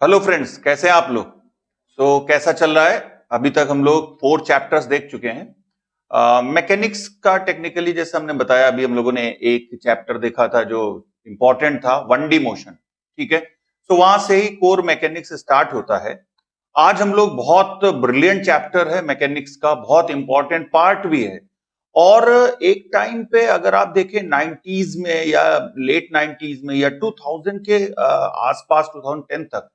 Hello friends, कैसे हैं आप लोग। कैसा चल रहा है। अभी तक हम लोग 4 चैप्टर्स देख चुके हैं। मैकेनिक्स का टेक्निकली जैसे हमने बताया, अभी हम लोगों ने एक चैप्टर देखा था जो इंपॉर्टेंट था, 1D मोशन। ठीक है, वहां से ही कोर मैकेनिक्स स्टार्ट होता है। आज हम लोग बहुत ब्रिलियंट चैप्टर है मैकेनिक्स का, बहुत इंपॉर्टेंट पार्ट भी है। और एक टाइम पे अगर आप देखें 90s में या लेट 90s में या 2000 के आसपास 2010 तक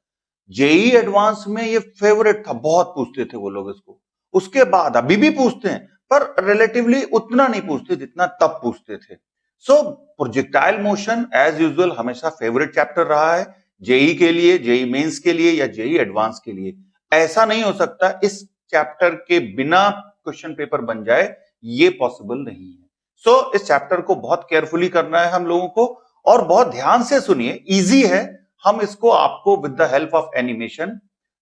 जेई एडवांस में ये फेवरेट था, बहुत पूछते थे वो लोग इसको। उसके बाद अभी भी पूछते हैं, पर रिलेटिवली उतना नहीं पूछते जितना तब पूछते थे। प्रोजेक्टाइल मोशन एज यूजुअल हमेशा फेवरेट चैप्टर रहा है, जेई के लिए, जेई मेंस के लिए या जेई एडवांस के लिए। ऐसा नहीं हो सकता इस चैप्टर के बिना क्वेश्चन पेपर बन जाए, ये पॉसिबल नहीं है। इस चैप्टर को बहुत केयरफुली करना है हम लोगों को, और बहुत ध्यान से सुनिए, इजी है। हम इसको आपको with the help of animation,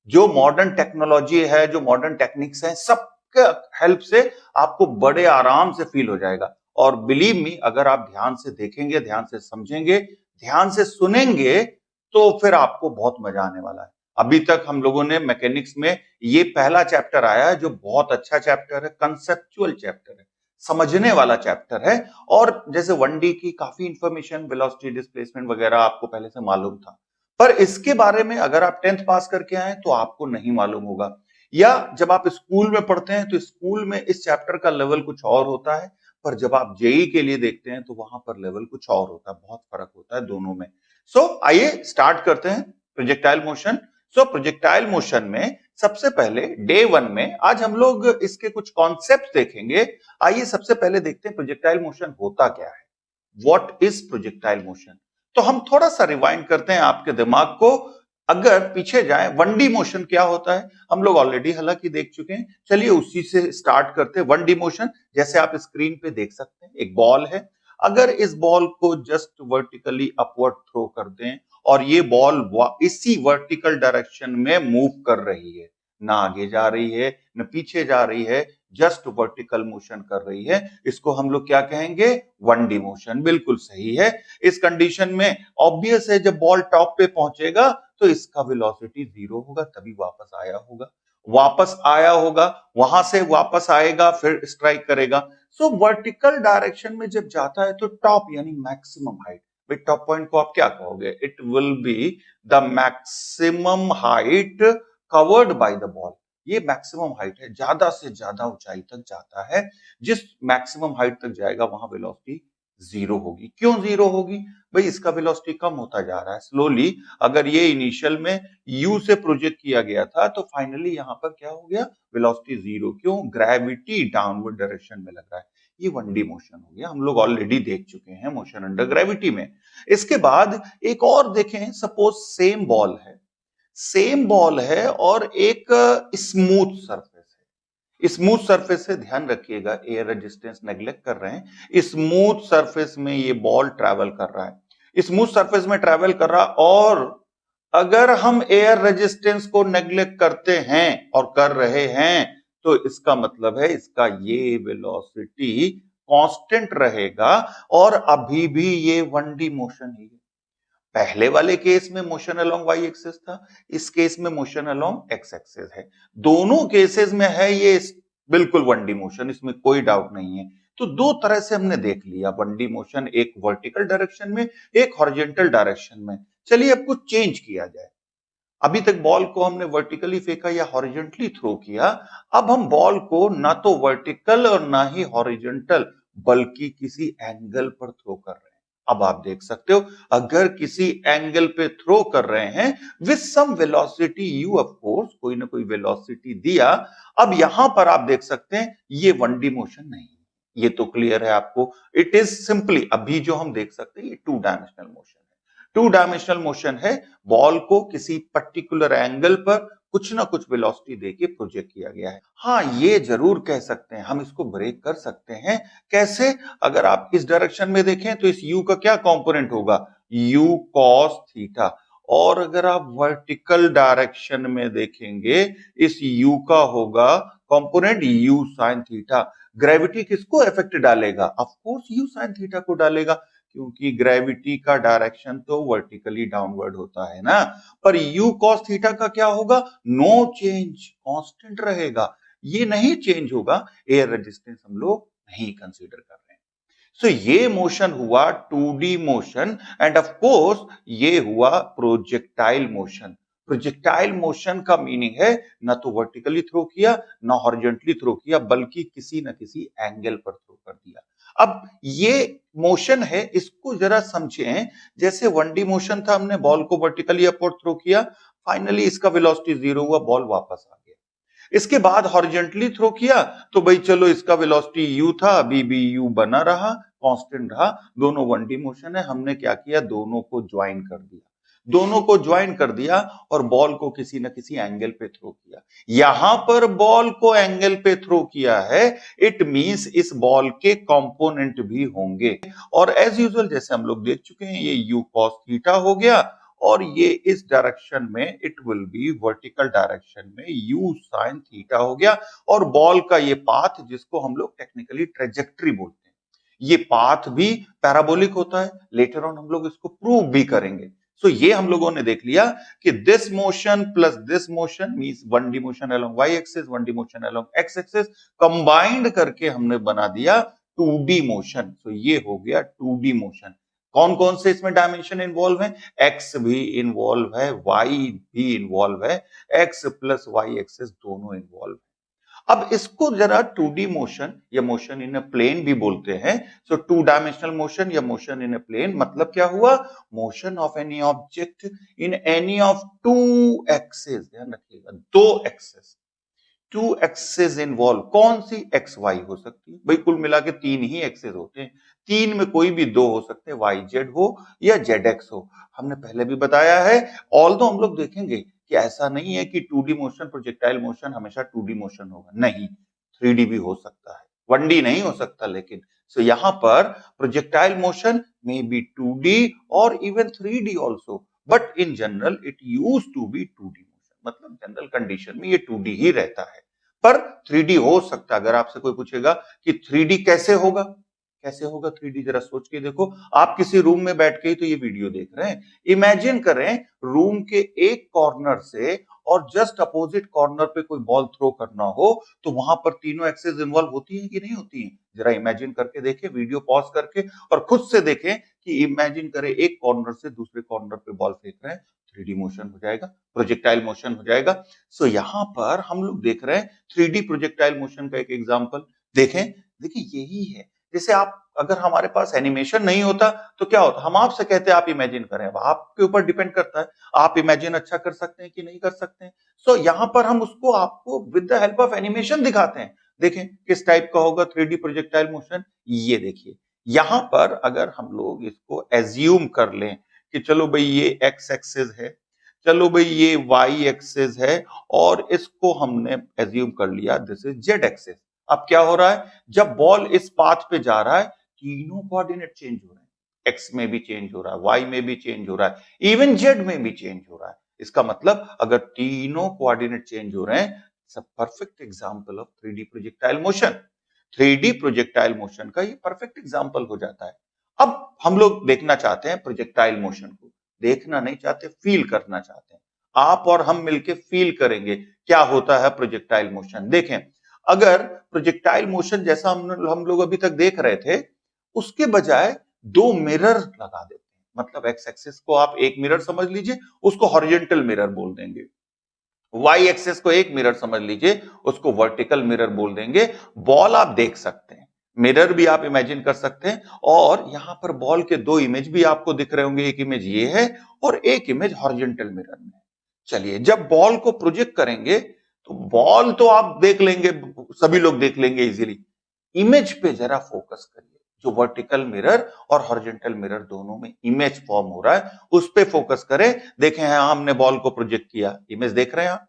जो मॉडर्न टेक्नोलॉजी है, जो मॉडर्न टेक्निक्स है, सबके हेल्प से आपको बड़े आराम से फील हो जाएगा। और बिलीव मी, अगर आप ध्यान से देखेंगे, ध्यान से समझेंगे, ध्यान से सुनेंगे, तो फिर आपको बहुत मजा आने वाला है। अभी तक हम लोगों ने मैकेनिक्स में ये पहला चैप्टर आया है जो बहुत अच्छा चैप्टर है, कंसेप्चुअल चैप्टर है, समझने वाला चैप्टर है। और जैसे 1D की काफी इंफॉर्मेशन, वेलोसिटी, डिस्प्लेसमेंट वगैरह आपको पहले से मालूम था, पर इसके बारे में अगर आप 10th पास करके आए तो आपको नहीं मालूम होगा। या जब आप स्कूल में पढ़ते हैं तो स्कूल में इस चैप्टर का लेवल कुछ और होता है, पर जब आप जेई के लिए देखते हैं तो वहां पर लेवल कुछ और होता है, बहुत फर्क होता है दोनों में। आइए स्टार्ट करते हैं प्रोजेक्टाइल मोशन। प्रोजेक्टाइल मोशन में सबसे पहले डे 1 में आज हम लोग इसके कुछ कॉन्सेप्ट देखेंगे। आइए सबसे पहले देखते हैं प्रोजेक्टाइल मोशन होता क्या है, व्हाट इज प्रोजेक्टाइल मोशन। तो हम थोड़ा सा रिवाइंड करते हैं आपके दिमाग को, अगर पीछे जाएं 1D मोशन क्या होता है हम लोग ऑलरेडी हालांकि देख चुके हैं। चलिए उसी से स्टार्ट करते हैं। 1D मोशन जैसे आप स्क्रीन पे देख सकते हैं, एक बॉल है। अगर इस बॉल को जस्ट वर्टिकली अपवर्ड थ्रो कर दें और ये बॉल इसी वर्टिकल डायरेक्शन में मूव कर रही है, ना आगे जा रही है न पीछे जा रही है, जस्ट वर्टिकल मोशन कर रही है, इसको हम लोग क्या कहेंगे, 1D मोशन। बिल्कुल सही है। इस कंडीशन में ऑब्वियस है, जब बॉल टॉप पे पहुंचेगा तो इसका वेलोसिटी 0 होगा, तभी वापस आया होगा, वहां से वापस आएगा, फिर स्ट्राइक करेगा। वर्टिकल डायरेक्शन में जब जाता है तो टॉप यानी मैक्सिमम हाइट, टॉप पॉइंट को आप क्या कहोगे, it will be the maximum height covered by the ball. ये मैक्सिमम हाइट है, ज्यादा से ज्यादा ऊंचाई तक जाता है। जिस मैक्सिमम हाइट तक जाएगा वहां वेलोसिटी 0 होगी। क्यों 0 होगी भाई, इसका वेलोसिटी कम होता जा रहा है स्लोली। अगर ये इनिशियल में u से प्रोजेक्ट किया गया था तो फाइनली यहां पर क्या हो गया, वेलोसिटी 0। क्यों, ग्रेविटी डाउनवर्ड डायरेक्शन में लग रहा है। ये 1D मोशन हो गया, हम लोग ऑलरेडी देख चुके हैं मोशन अंडर ग्रेविटी में। इसके बाद एक और देखें, सपोज सेम बॉल है और एक स्मूथ सरफेस है। स्मूथ सरफेस से ध्यान रखिएगा, एयर रेजिस्टेंस नेग्लेक्ट कर रहे हैं। स्मूथ सरफेस में ये बॉल ट्रैवल कर रहा है, स्मूथ सरफेस में ट्रैवल कर रहा, और अगर हम एयर रेजिस्टेंस को नेग्लेक्ट करते हैं और कर रहे हैं तो इसका मतलब है इसका ये वेलोसिटी कांस्टेंट रहेगा, और अभी भी ये 1D मोशन ही है। पहले वाले केस में मोशन अलोंग वाई एक्सिस था, इस केस में मोशन अलोंग एक्स एक्सिस है। दोनों केसेस में है ये बिल्कुल 1D मोशन, इसमें कोई डाउट नहीं है। तो दो तरह से हमने देख लिया 1D मोशन, एक वर्टिकल डायरेक्शन में, एक हॉरिजॉन्टल डायरेक्शन में। चलिए अब कुछ चेंज किया जाए। अभी तक बॉल को हमने वर्टिकली फेंका या हॉरिजॉन्टली थ्रो किया, अब हम बॉल को ना तो वर्टिकल और ना ही हॉरिजॉन्टल बल्कि किसी एंगल पर थ्रो कर रहे हैं। अब आप देख सकते हो, अगर किसी एंगल पे थ्रो कर रहे हैं with some velocity u, of course कोई ना कोई वेलोसिटी दिया, अब यहां पर आप देख सकते हैं ये 1D मोशन नहीं, ये तो क्लियर है आपको। इट इज सिंपली, अभी जो हम देख सकते हैं ये 2 डायमेंशनल मोशन है। 2 डायमेंशनल मोशन है, बॉल को किसी पर्टिकुलर एंगल पर कुछ ना कुछ वेलोसिटी देके प्रोजेक्ट किया गया है। हाँ, ये जरूर कह सकते हैं, हम इसको ब्रेक कर सकते हैं। कैसे, अगर आप इस डायरेक्शन में देखें तो इस u का क्या कंपोनेंट होगा, u cos थीटा। और अगर आप वर्टिकल डायरेक्शन में देखेंगे, इस u का होगा component u sin theta. Gravity किसको इफेक्ट डालेगा, of course u sin theta को डालेगा, क्योंकि ग्रेविटी का डायरेक्शन तो वर्टिकली डाउनवर्ड होता है ना। पर u cos थीटा का क्या होगा? नो चेंज, कांस्टेंट रहेगा, ये नहीं चेंज होगा। एयर रेजिस्टेंस हम लोग नहीं कंसीडर कर रहे हैं। सो ये मोशन हुआ 2D motion end of course ये हुआ प्रोजेक्टाइल मोशन। प्रोजेक्टाइल मोशन का मीनिंग है ना तो वर्टिकली थ्रो किया ना हॉरिजॉन्टली थ्रो किया, बल्कि किसी न किसी एंगल पर थ्रो कर दिया। अब ये मोशन है, इसको जरा समझें। जैसे 1D मोशन था, हमने बॉल को वर्टिकली अपवर्ड थ्रो किया, फाइनली इसका वेलोसिटी 0 हुआ, बॉल वापस आ गया। इसके बाद हॉरिजॉन्टली थ्रो किया तो भाई चलो इसका वेलोसिटी u था, अभी भी u बना रहा, कांस्टेंट रहा। दोनों 1D मोशन है, हमने क्या किया? दोनों को ज्वाइन कर दिया, दोनों को ज्वाइन कर दिया और बॉल को किसी न किसी एंगल पे थ्रो किया। यहां पर बॉल को एंगल पे थ्रो किया है, इट मींस इस बॉल के कंपोनेंट भी होंगे। और एज यूजुअल जैसे हम लोग देख चुके हैं, ये u cos थीटा हो गया और ये इस डायरेक्शन में it will B vertical direction में u sin थीटा हो गया। और बॉल का ये पाथ, जिसको हम लोग टेक्निकली ट्रेजेक्टरी बोलते हैं, ये पाथ भी पैराबोलिक होता है। लेटर ऑन हम लोग इसको प्रूव भी करेंगे। सो ये हम लोगों ने देख लिया कि this motion plus this motion means 1D motion along y axis, 1D motion along x axis, combined करके हमने बना दिया 2D मोशन। सो ये हो गया 2D मोशन। कौन कौन से इसमें डायमेंशन इन्वॉल्व है? x भी इन्वॉल्व है, y भी इन्वॉल्व है, x प्लस y एक्सिस दोनों इन्वॉल्व है। अब इसको जरा 2D मोशन या मोशन इन अ प्लेन भी बोलते हैं। सो 2 डायमेंशनल मोशन या मोशन इन अ प्लेन मतलब क्या हुआ? Motion of any object in any of 2 axis. ध्यान रखिएगा, 2 एक्सिस, 2 एक्सिस इन्वॉल्व। कौन सी? एक्स वाई हो सकती है, भाई कुल मिला के 3 ही एक्सिस होते हैं, 3 में कोई भी 2 हो सकते हैं, वाई जेड हो या जेड एक्स हो। हमने पहले भी बताया है। ऑल्दो हम लोग देखेंगे कि ऐसा नहीं है कि 2D मोशन, प्रोजेक्टाइल मोशन हमेशा 2D मोशन होगा, नहीं, 3D भी हो सकता है, 1D नहीं हो सकता। लेकिन सो यहां पर projectile motion may be 2D और even 3D also, but in general it use to be 2D motion, मतलब जनरल कंडीशन में ये 2D ही रहता है। पर 3D हो सकता है। अगर आपसे कोई पूछेगा कि 3D कैसे होगा, कैसे होगा 3D, जरा सोच के देखो। आप किसी रूम में बैठ के ही तो ये वीडियो देख रहे हैं। इमेजिन करें रूम के एक कॉर्नर से और जस्ट अपोजिट कॉर्नर पे कोई बॉल थ्रो करना हो, तो वहां पर तीनों एक्सिस इन्वॉल्व होती है कि नहीं होती है? जरा इमेजिन करके देखें, वीडियो पॉज करके और खुद से देखें कि इमेजिन करें एक कॉर्नर से दूसरे कॉर्नर पे बॉल फेंक रहे हैं, 3D मोशन हो जाएगा, प्रोजेक्टाइल मोशन हो जाएगा। सो यहां पर हम लोग देख रहे हैं 3D प्रोजेक्टाइल मोशन का एक एग्जांपल। देखें, देखिए यही है। जैसे आप, अगर हमारे पास एनिमेशन नहीं होता तो क्या होता? हम आपसे कहते हैं आप इमेजिन करें, अब आपके ऊपर डिपेंड करता है आप इमेजिन अच्छा कर सकते हैं कि नहीं कर सकते हैं। सो यहां पर हम उसको आपको with the help of animation दिखाते हैं। देखें किस टाइप का होगा 3D प्रोजेक्टाइल मोशन। ये देखिए, यहां पर अगर हम लोग इसको एज्यूम कर लें कि चलो भाई ये एक्स एक्सिस है, चलो भाई ये वाई एक्सिस है, और इसको हमने एज्यूम कर लिया दिस इज जेड एक्सिस। अब क्या हो रहा है? जब बॉल इस पाथ पे जा रहा है, तीनों कोऑर्डिनेट चेंज हो रहे हैं, एक्स में भी चेंज हो रहा है, वाई में भी चेंज हो रहा है, इवन जेड में भी चेंज हो रहा है। इसका मतलब अगर तीनों कोऑर्डिनेट चेंज हो रहे हैं, it's a perfect example of 3D projectile motion. 3D projectile motion का ये परफेक्ट एग्जांपल हो जाता है। अब हम लोग देखना चाहते हैं प्रोजेक्टाइल मोशन को, देखना नहीं चाहते, फील करना चाहते हैं। आप और हम मिलके फील करेंगे क्या होता है प्रोजेक्टाइल मोशन। देखें, अगर प्रोजेक्टाइल मोशन जैसा हम लोग अभी तक देख रहे थे, उसके बजाय 2 मिरर लगा देते हैं, मतलब एक्स एक्सिस को आप एक मिरर समझ लीजिए, उसको हॉरिजॉन्टल मिरर बोल देंगे। वाई एक्सिस को एक मिरर समझ लीजिए, उसको वर्टिकल मिरर बोल देंगे। बॉल आप देख सकते हैं, मिरर भी आप इमेजिन कर सकते हैं, और यहां पर बॉल के 2 इमेज भी आपको दिख रहे होंगे। एक इमेज ये है और एक इमेज हॉरिजॉन्टल मिरर में। चलिए, जब बॉल को प्रोजेक्ट करेंगे तो बॉल तो आप देख लेंगे, सभी लोग देख लेंगे इजीली। इमेज पे जरा फोकस करिए, जो वर्टिकल मिरर और हॉरिजॉन्टल मिरर दोनों में इमेज फॉर्म हो रहा है, उस पे फोकस करें। देखें, हमने बॉल को प्रोजेक्ट किया, इमेज देख रहे हैं आप,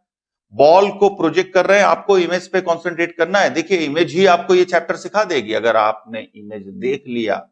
बॉल को प्रोजेक्ट कर रहे हैं, आपको इमेज पे कंसंट्रेट करना है। देखिए, इमेज ही आपको ये चैप्टर सिखा देगी। अगर आपने इमेज देख लिया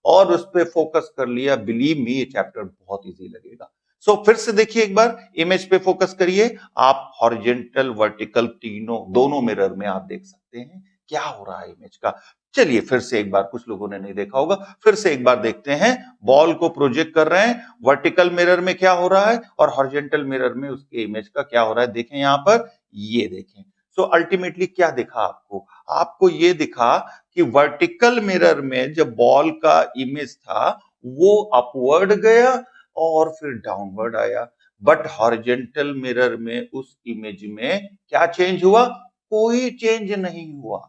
और उस पे फोकस कर लिया, बिलीव मी ये चैप्टर बहुत इजी लगेगा। सो फिर से देखिए, एक बार इमेज पे फोकस करिए, आप हॉरिजॉन्टल वर्टिकल तीनों दोनों मिरर में आप देख सकते हैं क्या हो रहा है इमेज का। चलिए फिर से एक बार, कुछ लोगों ने नहीं देखा होगा, फिर से एक बार देखते हैं। बॉल को प्रोजेक्ट कर रहे हैं, वर्टिकल मिरर में क्या हो रहा है और हॉरिजॉन्टल मिरर में उसके इमेज का क्या हो रहा है, देखें यहां पर, ये देखें। सो अल्टीमेटली क्या दिखा आपको, आपको ये दिखा कि वर्टिकल मिरर में जब बॉल का इमेज था वो अपवर्ड गया और फिर डाउनवर्ड आया, बट हॉरिजॉन्टल मिरर में उस इमेज में क्या चेंज हुआ, कोई चेंज नहीं हुआ,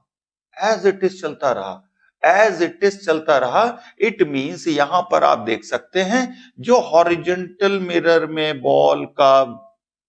एज इट इज चलता रहा, एज इट इज चलता रहा। इट मींस यहां पर आप देख सकते हैं जो हॉरिजॉन्टल मिरर में बॉल का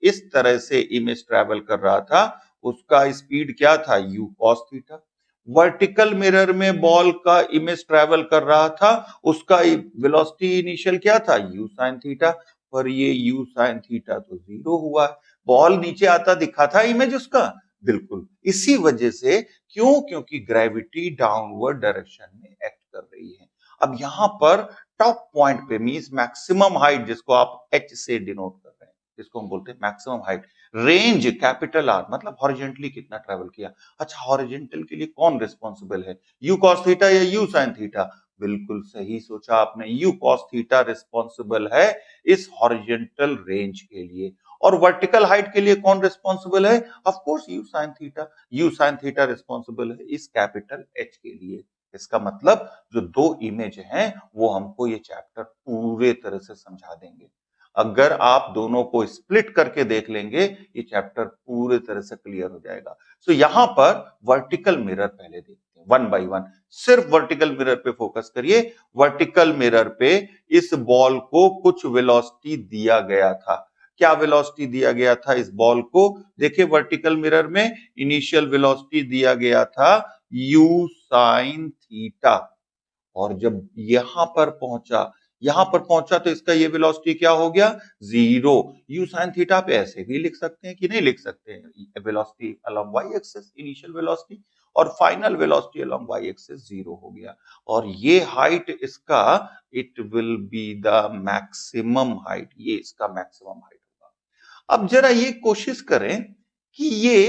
इस तरह से इमेज ट्रेवल कर रहा था उसका स्पीड क्या था, you cos theta. Vertical mirror में बॉल का इमेज ट्रेवल कर रहा था उसका वेलोसिटी इनिशियल क्या था, यू साइन थीटा। पर ये यू साइन थीटा तो जीरो हुआ है, बॉल नीचे आता दिखा था इमेज उसका, बिल्कुल इसी वजह से, क्यों, क्योंकि ग्रेविटी डाउनवर्ड डायरेक्शन में एक्ट कर रही है। अब यहां पर टॉप पॉइंट पे मींस मैक्सिमम हाइट, जिसको आप एच से डिनोट कर रहे हैं, जिसको हम बोलते हैं maximum height, range capital R, मतलब हॉरिजॉन्टली कितना ट्रेवल किया। अच्छा, हॉरिजॉन्टल के लिए कौन रिस्पॉन्सिबल है, यू कॉस थीटा या यू साइन थीटा, बिल्कुल सही सोचा आपने, यू कॉस थीटा रिस्पॉन्सिबल है इस हॉरिजॉन्टल रेंज के लिए। और वर्टिकल हाइट के लिए कौन रिस्पॉन्सिबल है, of course you sine theta, you sine theta responsible है इस कैपिटल एच के लिए। इसका मतलब जो दो इमेज हैं वो हमको ये चैप्टर पूरे तरह से समझा देंगे। अगर आप दोनों को स्प्लिट करके देख लेंगे ये चैप्टर पूरे तरह से क्लियर हो जाएगा। सो यहां पर वर्टिकल मिरर पहले देखते हैं वन बाय वन, सिर्फ वर्टिकल मिरर पे फोकस करिए। वर्टिकल मिरर पे इस बॉल को कुछ वेलोसिटी दिया गया था, क्या वेलोसिटी दिया गया था इस बॉल को, देखिए वर्टिकल मिरर में इनिशियल वेलोसिटी दिया गया था u साइन थीटा, और जब यहां पर पहुंचा तो इसका ये वेलोसिटी क्या हो गया, जीरो। यू साइन थीटा पे ऐसे भी लिख सकते हैं कि नहीं लिख सकते हैं, velocity along Y axis initial velocity और final velocity along Y axis zero हो गया, और ये हाइट इसका, it will be the maximum height, ये इसका मैक्सिमम हाइट होगा। अब जरा ये कोशिश करें कि ये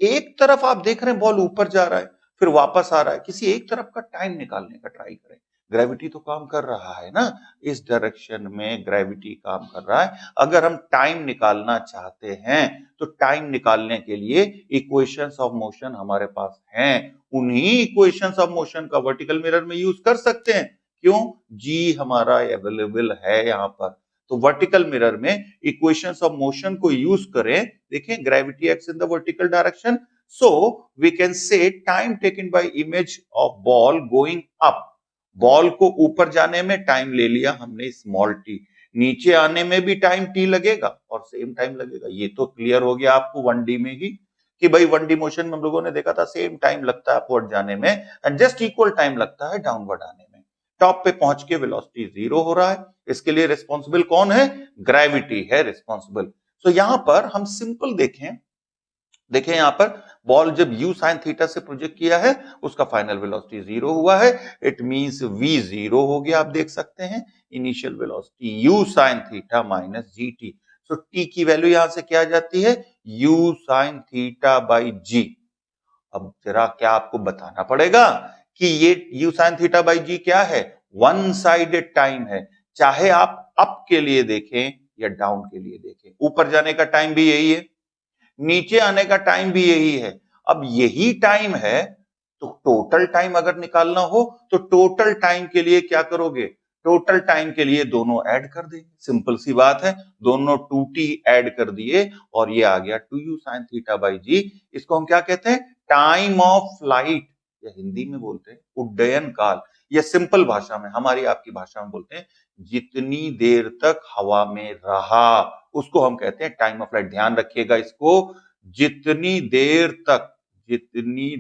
एक तरफ आप देख रहे हैं बॉल ऊपर जा रहा है फिर वापस आ रहा है, किसी एक तरफ का टाइम निकालने का ट्राई करें। ग्रेविटी तो काम कर रहा है ना, इस डायरेक्शन में ग्रेविटी काम कर रहा है। अगर हम टाइम निकालना चाहते हैं तो टाइम निकालने के लिए इक्वेशंस ऑफ मोशन हमारे पास हैं, उन्हीं इक्वेशंस ऑफ मोशन का वर्टिकल मिरर में यूज कर सकते हैं। क्यों, जी हमारा अवेलेबल है यहां पर। तो वर्टिकल मिरर में इक्वेशंस ऑफ मोशन को यूज करें, देखें gravity acts in the vertical direction, so we can say time taken by image of ball going up, ball को ऊपर जाने में टाइम ले लिया हमने स्मॉल टी, नीचे आने में भी टाइम टी लगेगा और सेम टाइम लगेगा। ये तो क्लियर हो गया आपको 1D में ही कि भाई 1D मोशन में हम लोगों ने देखा था सेम टाइम लगता है अपवर्ड जाने में एंड जस्ट इक्वल टाइम लगता है डाउनवर्ड आने में। टॉप पे पहुंच के वेलोसिटी जीरो हो रहा है, इसके लिए रिस्पॉन्सिबल कौन है, ग्रेविटी है रिस्पॉन्सिबल। सो यहां पर हम सिंपल देखें यहां पर बॉल जब u साइन थीटा से प्रोजेक्ट किया है उसका फाइनल वेलोसिटी जीरो हुआ है, इट मींस v जीरो हो गया, आप देख सकते हैं initial velocity u sine theta minus gt। सो t की वैल्यू यहां से क्या आ जाती है, u sine theta by g। अब जरा क्या आपको बताना पड़ेगा कि ये u sine theta by g क्या है, वन साइडेड टाइम है, चाहे आप अप के लिए देखें या डाउन के लिए देखें, ऊपर जाने का टाइम भी यही है, नीचे आने का टाइम भी यही है। अब यही टाइम है तो टोटल टाइम अगर निकालना हो तो टोटल टाइम के लिए क्या करोगे, टोटल टाइम के लिए दोनों ऐड कर देंगे, सिंपल सी बात है, दोनों 2t ऐड कर दिए और ये आ गया 2u sin थीटा बाई जी। इसको हम क्या कहते हैं, टाइम ऑफ फ्लाइट, या हिंदी में बोलते हैं उड्डयन काल, या सिंपल भाषा में हमारी आपकी भाषा में बोलते हैं जितनी देर तक हवा में रहा उसको हम कहते हैं टाइम ऑफ फ्लाइट। ध्यान रखिएगा इसको, जितनी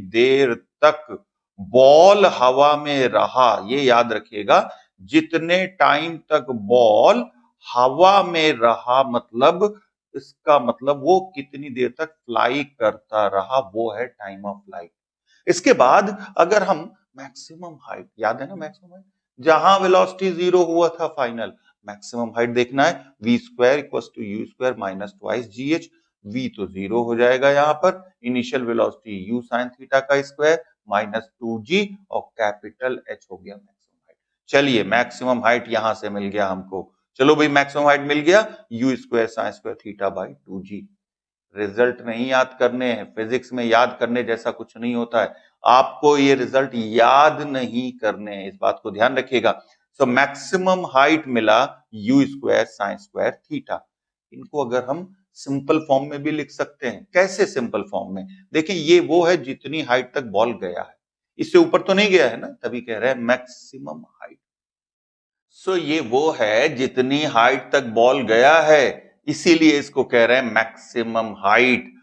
देर तक बॉल हवा में रहा, ये याद रखिएगा, जितने टाइम तक बॉल हवा में रहा, मतलब इसका मतलब वो कितनी देर तक फ्लाई करता रहा, वो है टाइम ऑफ फ्लाइट। इसके बाद अगर हम मैक्सिमम हाइट, याद है ना मैक्सिमम हाइट, जहां वेलोसिटी जीरो हुआ था फाइनल, मैक्सिमम हाइट देखना है, v square equal to u square minus twice g h. V तो जीरो हो जाएगा यहाँ पर, initial velocity u sine theta का स्क्वायर माइनस 2g और कैपिटल H हो गया मैक्सिमम हाइट। चलिए मैक्सिमम हाइट यहां से मिल गया हमको। चलो भाई मैक्सिमम हाइट मिल गया, u square sine square theta by 2g। Result नहीं याद करने हैं, फिजिक्स में याद करने जैसा कुछ नहीं होता है, आपको ये रिजल्ट याद नहीं करने हैं, इस बात को ध्यान रखिएगा। सो मैक्सिमम हाइट मिला u square sine square theta. इनको अगर हम सिंपल फॉर्म में भी लिख सकते हैं। कैसे सिंपल फॉर्म में? देखिए ये वो है जितनी हाइट तक बॉल गया है, इससे ऊपर तो नहीं गया है ना, तभी कह रहे हैं मैक्सिमम हाइट। सो ये वो है जितनी हाइट तक बॉल गया है, इसीलिए इसको कह रहे हैं मैक्सिमम हाइट।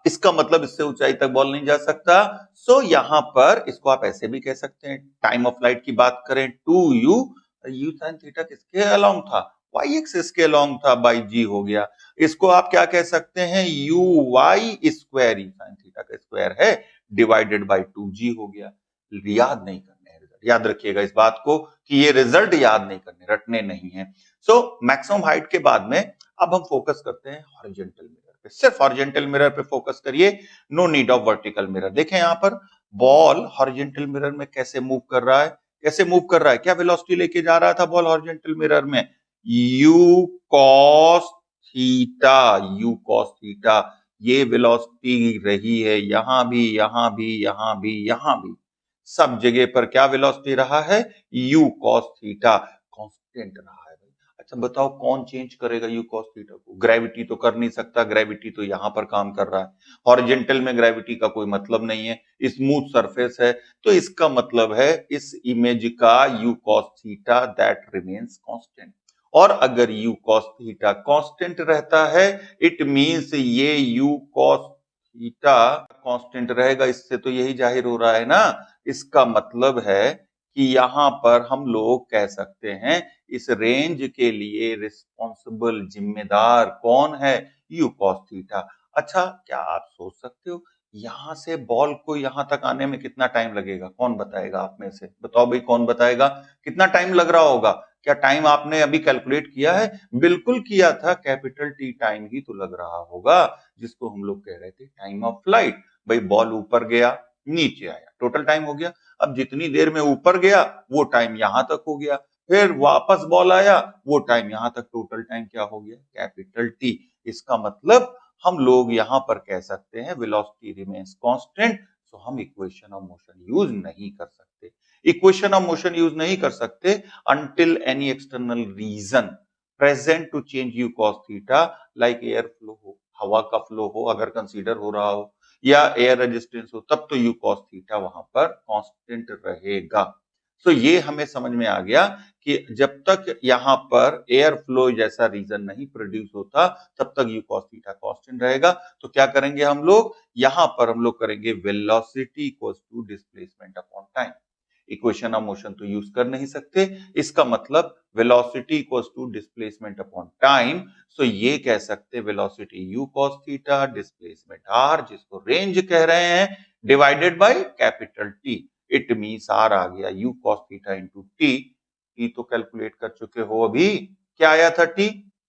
इसका मतलब इससे ऊंचाई तक बॉल नहीं जा सकता। सो यहां पर इसको आप ऐसे भी कह सकते हैं, टाइम ऑफ फ्लाइट की बात करें 2u, u sin थीटा किसके अलोंग था? y एक्सिस के अलोंग था, बाई g हो गया। इसको आप क्या कह सकते हैं? uy square, u sin theta का स्क्वायर है, डिवाइडेड बाई 2g हो गया। याद नहीं करने हैं रिजल्ट, याद रखिएगा इस बात को कि ये रिजल्ट याद नहीं करने, रटने नहीं है। सो मैक्सिमम हाइट के बाद में अब हम फोकस करते हैं हॉरिजॉन्टल मिरर पे। सिर्फ हॉरिजॉन्टल मिरर पे फोकस करिए, no need of vertical mirror. देखें यहां पर बॉल हॉरिजॉन्टल मिरर में कैसे मूव कर रहा है, कैसे मूव कर रहा है, क्या वेलोसिटी लेके जा रहा था बॉल हॉरिजॉन्टल मिरर में? u cos theta, u cos theta ये वेलोसिटी रही है, यहां भी, यहां भी, यहां भी, यहां भी, सब जगह पर क्या वेलोसिटी रहा है? u cos थीटा कांस्टेंट रहा है। अच्छा बताओ कौन चेंज करेगा u cos थीटा को? ग्रेविटी तो कर नहीं सकता, ग्रेविटी तो यहां पर काम कर रहा है। हॉरिजॉन्टल में ग्रेविटी का कोई मतलब नहीं है, स्मूथ सरफेस है, तो इसका मतलब है इस इमेज का u cos theta that remains constant. और अगर u cos थीटा कांस्टेंट रहता है, इट मींस ये u cos थीटा कांस्टेंट रहेगा। इससे तो यही जाहिर हो रहा है ना, इसका मतलब है कि यहां पर हम लोग कह सकते हैं इस रेंज के लिए रिस्पॉन्सिबल, जिम्मेदार कौन है? u cos theta. अच्छा क्या आप सोच सकते हो यहां से बॉल को यहां तक आने में कितना टाइम लगेगा? कौन बताएगा आप में से? बताओ भाई कौन बताएगा कितना टाइम लग रहा होगा? क्या टाइम आपने अभी कैलकुलेट किया है? बिल्कुल किया था, कैपिटल टी टाइम ही तो लग रहा होगा, जिसको हम लोग कह रहे थे टाइम ऑफ फ्लाइट। भाई बॉल ऊपर गया, नीचे आया, टोटल टाइम हो गया। अब जितनी देर में ऊपर गया वो टाइम यहां तक हो गया, फिर वापस बॉल आया, वो टाइम यहां तक, टोटल टाइम क्या हो गया? Capital T. इसका मतलब हम लोग यहां पर कह सकते हैं वेलोसिटी रिमेन्स कांस्टेंट। सो हम इक्वेशन ऑफ मोशन यूज नहीं कर सकते। इक्वेशन ऑफ मोशन यूज नहीं कर सकते until any external reason present to change u cos theta, like air flow हो, हवा का फ्लो हो अगर कंसीडर हो रहा हो, या एयर रेजिस्टेंस हो, तब तो u cos थीटा वहां पर कांस्टेंट रहेगा। सो ये हमें समझ में आ गया कि जब तक यहां पर एयर फ्लो जैसा रीजन नहीं प्रोड्यूस होता, तब तक u cos थीटा कांस्टेंट रहेगा। तो क्या करेंगे हम लोग? यहां पर हम लोग करेंगे velocity equals to displacement upon time. Equation of motion तो यूज कर नहीं सकते, इसका मतलब velocity equals to displacement upon time. So ये कह सकते velocity u cos theta, displacement r, जिसको रेंज कह रहे हैं, divided by capital T। It means r आ गया u cos theta into t। t तो कैलकुलेट कर चुके हो अभी, क्या आया था t?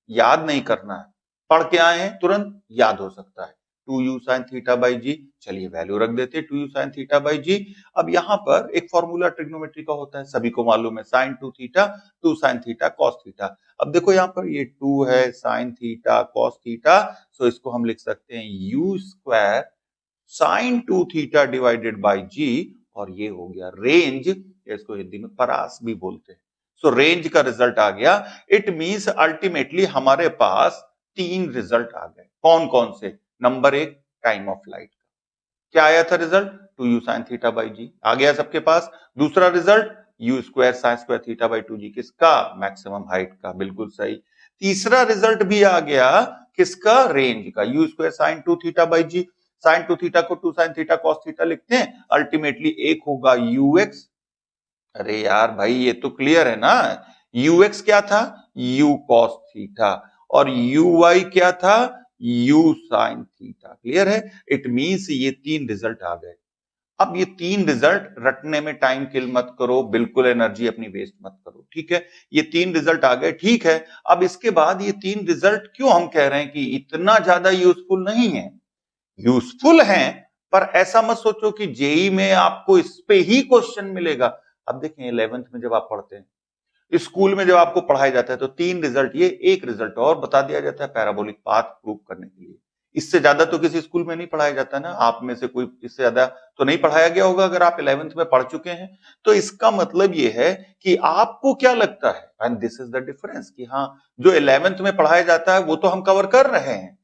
याद नहीं करना है, पढ़ के आए हैं तुरंत याद हो सकता है, 2u sin थीटा बाई जी। चलिए वैल्यू रख देते 2u sin theta by g. अब यहां पर एक फॉर्मूला ट्रिग्नोमेट्री का होता है, सभी को मालूम है, sin 2 theta 2 sin theta cos theta. अब देखो यहां पर ये 2 है, sin theta cos theta, so इसको हम लिख सकते हैं u square sin 2 theta divided by g, और ये हो गया रेंज, इसको हिंदी में परास भी बोलते हैं। सो रेंज का रिजल्ट आ गया। इट मींस अल्टीमेटली हमारे पास 3 रिजल्ट आ गए। कौन कौन से? नंबर 1 टाइम ऑफ फ्लाइट, क्या आया था result? 2u sin theta by g आ गया सबके पास। दूसरा result u square sine square theta by 2g, किसका? मैक्सिमम हाइट का, बिल्कुल सही। तीसरा रिजल्ट भी आ गया, किसका? रेंज का, u square sine 2 theta by g. Sine 2 theta को 2 sin थीटा cos थीटा लिखते हैं, अल्टीमेटली एक होगा ux। अरे यार भाई ये तो क्लियर है ना, ux क्या था? u cos थीटा, और uy क्या था? u sin theta. क्लियर है? इट मींस ये 3 रिजल्ट आ गए। अब ये 3 रिजल्ट रटने में टाइम किल मत करो, बिल्कुल एनर्जी अपनी वेस्ट मत करो, ठीक है? ये 3 रिजल्ट आ गए, ठीक है। अब इसके बाद ये 3 रिजल्ट क्यों हम कह रहे हैं कि इतना ज्यादा यूजफुल नहीं है? यूजफुल हैं, पर ऐसा मत सोचो कि जेई में आपको इस पे ही क्वेश्चन मिलेगा। अब देखें 11th में जब आप पढ़ते हैं, स्कूल में जब आपको पढ़ाया जाता है तो 3 रिजल्ट, ये एक रिजल्ट और बता दिया जाता है पैराबोलिक पाथ प्रूव करने के लिए। इससे ज्यादा तो किसी स्कूल में नहीं पढ़ाया जाता ना, आप में से कोई इससे ज्यादा तो नहीं पढ़ाया गया होगा अगर आप 11th में पढ़ चुके हैं। तो इसका मतलब ये है कि आपको क्या लगता है, and this is the difference, कि हाँ जो 11th में पढ़ाया जाता है वो तो हम कवर कर रहे हैं,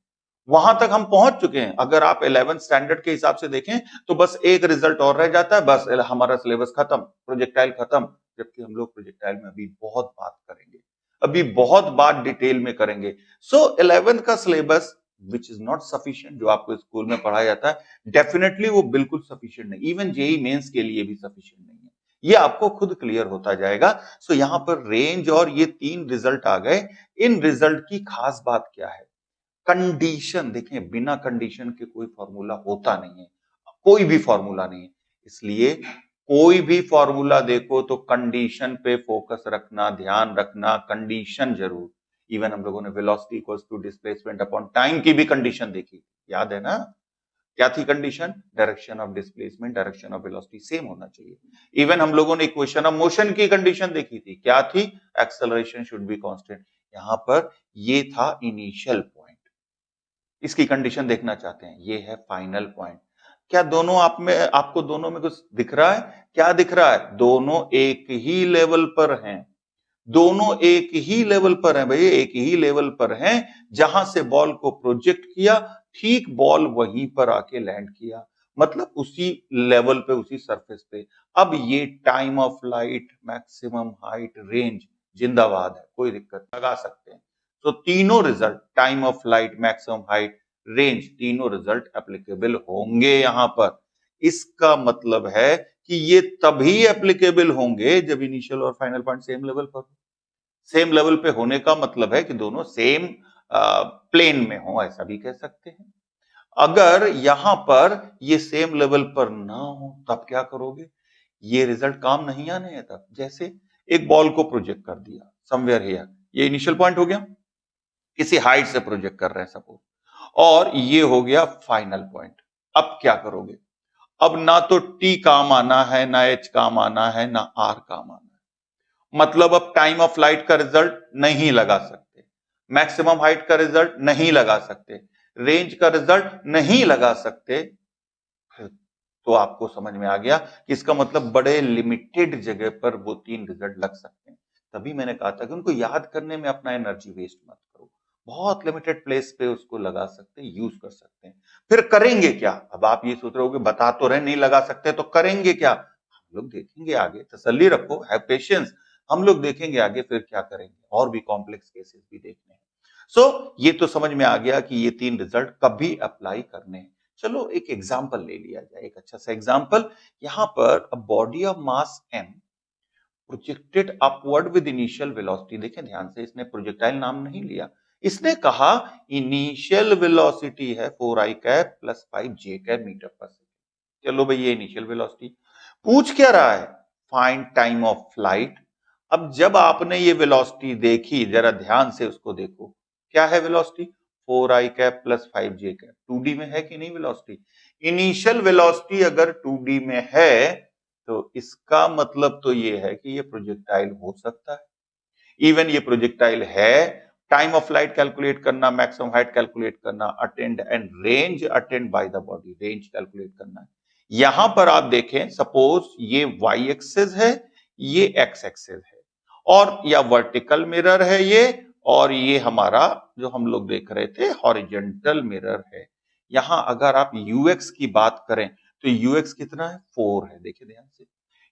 वहां तक हम पहुंच चुके हैं। अगर आप 11th स्टैंडर्ड के हिसाब से देखें तो बस एक रिजल्ट और रह जाता है, बस हमारा सिलेबस खत्म, प्रोजेक्टाइल खत्म। जबकि हम लोग प्रोजेक्टाइल में अभी बहुत बात करेंगे, अभी बहुत बात डिटेल में करेंगे। सो 11th का syllabus which is not sufficient, जो आपको स्कूल में पढ़ाया जाता है, डेफिनेटली वो बिल्कुल सफिशिएंट नहीं, इवन जेई मेंस के लिए भी सफिशिएंट नहीं है। ये आपको खुद क्लियर होता जाएगा। सो यहां पर रेंज और ये 3 रिजल्ट आ गए। इन रिजल्ट की खास बात क्या है, कंडीशन। देखें बिना कंडीशन के कोई फॉर्मूला होता नहीं है, कोई भी फॉर्मूला नहीं है। इसलिए कोई भी फॉर्मूला देखो तो कंडीशन पे फोकस रखना, ध्यान रखना, कंडीशन जरूर। इवन हम लोगों ने velocity equals to displacement upon time की भी कंडीशन देखी, याद है ना? क्या थी condition? Direction of displacement, direction of velocity same होना चाहिए। इवन हम लोगों ने इक्वेशन ऑफ मोशन की कंडीशन देखी थी, क्या थी? Acceleration should be constant. यहां पर ये था इनिशियल पॉइंट, इसकी कंडीशन देखना चाहते हैं, ये है फाइनल पॉइंट। क्या दोनों आप में, आपको दोनों में कुछ दिख रहा है? क्या दिख रहा है? दोनों एक ही लेवल पर हैं, दोनों एक ही लेवल पर हैं भैया, एक ही लेवल पर हैं। जहां से बॉल को प्रोजेक्ट किया, ठीक बॉल वहीं पर आके लैंड किया, मतलब उसी लेवल पे, उसी सरफेस पे। अब ये time of flight, maximum height, range जिंदाबाद है, कोई दिक्कत लगा सकते हैं। तो तीनों result, time of flight, maximum height, range, तीनों रिजल्ट एप्लीकेबल होंगे यहां पर। इसका मतलब है कि ये तभी एप्लीकेबल होंगे जब इनिशियल और फाइनल पॉइंट सेम लेवल पर। सेम लेवल पे होने का मतलब है कि दोनों सेम प्लेन में हो, ऐसा भी कह सकते हैं। अगर यहां पर ये सेम लेवल पर ना हो तब क्या करोगे? ये रिजल्ट काम नहीं आने हैं तब। जैसे एक बॉल को प्रोजेक्ट कर दिया समवेयर हियर, ये इनिशियल पॉइंट हो गया, किसी हाइट से प्रोजेक्ट कर रहे हैं सपोज, और ये हो गया फाइनल पॉइंट। अब क्या करोगे? अब ना तो टी काम आना है, ना एच काम आना है, ना आर काम आना है। मतलब अब टाइम ऑफ फ्लाइट का रिजल्ट नहीं लगा सकते, मैक्सिमम हाइट का रिजल्ट नहीं लगा सकते, रेंज का रिजल्ट नहीं लगा सकते। तो आपको समझ में आ गया कि इसका मतलब बड़े लिमिटेड जगह पर वो 3 रिजल्ट लग सकते हैं। तभी मैंने कहा था कि उनको याद करने में अपना एनर्जी वेस्ट मत करो, बहुत लिमिटेड प्लेस पे उसको लगा सकते हैं, यूज कर सकते हैं। फिर करेंगे क्या? अब आप ये सोच रहे हो कि बता तो रहे नहीं लगा सकते, तो करेंगे क्या? हम लोग देखेंगे आगे, तसल्ली रखो, हैव पेशेंस। हम लोग देखेंगे आगे फिर क्या करेंगे, और भी कॉम्प्लेक्स केसेस भी देखने हैं। सो ये तो समझ में आ गया कि ये 3 रिजल्ट कभी अप्लाई करने हैं। चलो एक एग्जाम्पल ले लिया जाए, एक अच्छा सा एग्जाम्पल। यहां पर a body of mass m projected upward with initial velocity. देखें ध्यान से, इसने प्रोजेक्टाइल नाम नहीं लिया, इसने कहा इनिशियल वेलोसिटी है 4i cap plus 5j cap metre per second. चलो भाई, ये इनिशियल वेलोसिटी पूछ क्या रहा है? Find time of flight. अब जब आपने ये वेलोसिटी देखी, जरा ध्यान से उसको देखो, क्या है velocity? 4i cap plus 5j cap. 2D में है कि नहीं वेलोसिटी? इनिशियल वेलोसिटी अगर 2D में है तो इसका मतलब तो ये है कि ये प्रोजेक्टाइल हो सकता है। इवन ये प्रोजेक्टाइल है। टाइम ऑफ फ्लाइट कैलकुलेट करना, मैक्सिमम हाइट कैलकुलेट करना, attend and range attend by the body, range calculate करना है। यहां पर आप देखें, सपोज ये वाई एक्सेस है, ये एक्स एक्सेस है, और या वर्टिकल मिरर है ये, और ये हमारा जो हम लोग देख रहे थे हॉरिजेंटल मिरर है। यहां अगर आप यूएक्स की बात करें तो यूएक्स कितना है? 4 है। देखिए ध्यान से,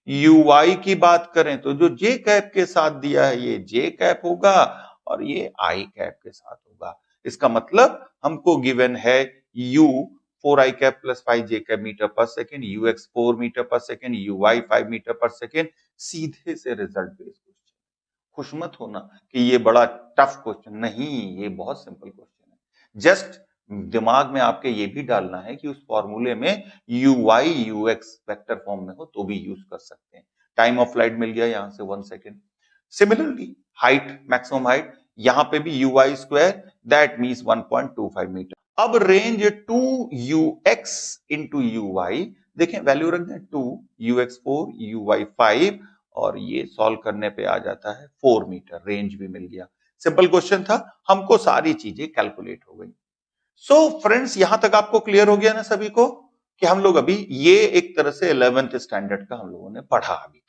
यूआई की बात करें तो जो जे कैप के साथ दिया है ये जे कैप होगा, और ये आई कैप के साथ होगा। इसका मतलब हमको गिवन है u 4i cap plus 5j cap metre per second, u x 4 metre per second, u i 5 metre per second. सीधे से रिजल्ट बेस्ड क्वेश्चन। खुश मत होना कि ये बड़ा टफ क्वेश्चन, नहीं, ये बहुत सिंपल क्वेश्चन है। जस्ट दिमाग में आपके ये भी डालना है कि उस फॉर्मूले में you why you x vector form में हो तो भी यूज कर सकते हैं। टाइम ऑफ फ्लाइट मिल गया यहां से 1 second. Similarly height, maximum height, यहां पे भी u y square, that means 1.25 metre. अब रेंज 2ux इंटू uy, देखें वैल्यू रख दें 2ux 4 uy 5 और ये सॉल्व करने पे आ जाता है 4 मीटर, रेंज भी मिल गया। सिंपल क्वेश्चन था, हमको सारी चीजें कैलकुलेट हो गई। सो फ्रेंड्स, यहां तक आपको क्लियर हो गया ना सभी को कि हम लोग अभी ये एक तरह से 11th स्टैंडर्ड का हम लोगों ने पढ़ा, अभी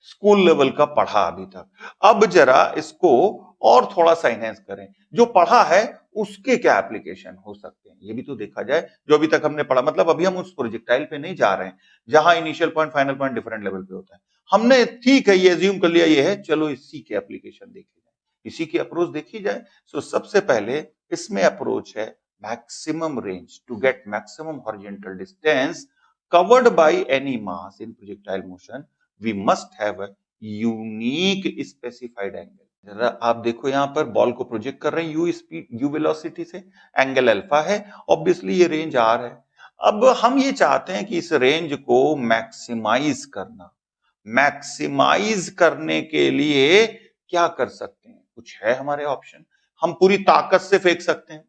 स्कूल लेवल का पढ़ा अभी तक। अब जरा इसको और थोड़ा सा इनहेंस करें, जो पढ़ा है उसके क्या एप्लीकेशन हो सकते हैं ये भी तो देखा जाए। जो अभी तक हमने पढ़ा, मतलब अभी हम उस प्रोजेक्टाइल पे नहीं जा रहे हैं जहां initial point final point different level पे होता है। हमने ठीक है ये एज्यूम कर लिया ये है, चलो इसी के एप्लीकेशन देखी जाए, इसी की अप्रोच देखी जाए। सो सबसे पहले इसमें अप्रोच है maximum range to get maximum horizontal distance covered by any mass in projectile motion, we must have a unique specified angle। जरा आप देखो यहां पर बॉल को प्रोजेक्ट कर रहे हैं यू स्पीड यू वेलोसिटी से, एंगल अल्फा है, ऑब्वियसली ये रेंज आर है। अब हम ये चाहते हैं कि इस रेंज को मैक्सिमाइज करना, मैक्सिमाइज करने के लिए क्या कर सकते हैं, कुछ है हमारे ऑप्शन। हम पूरी ताकत से फेंक सकते हैं,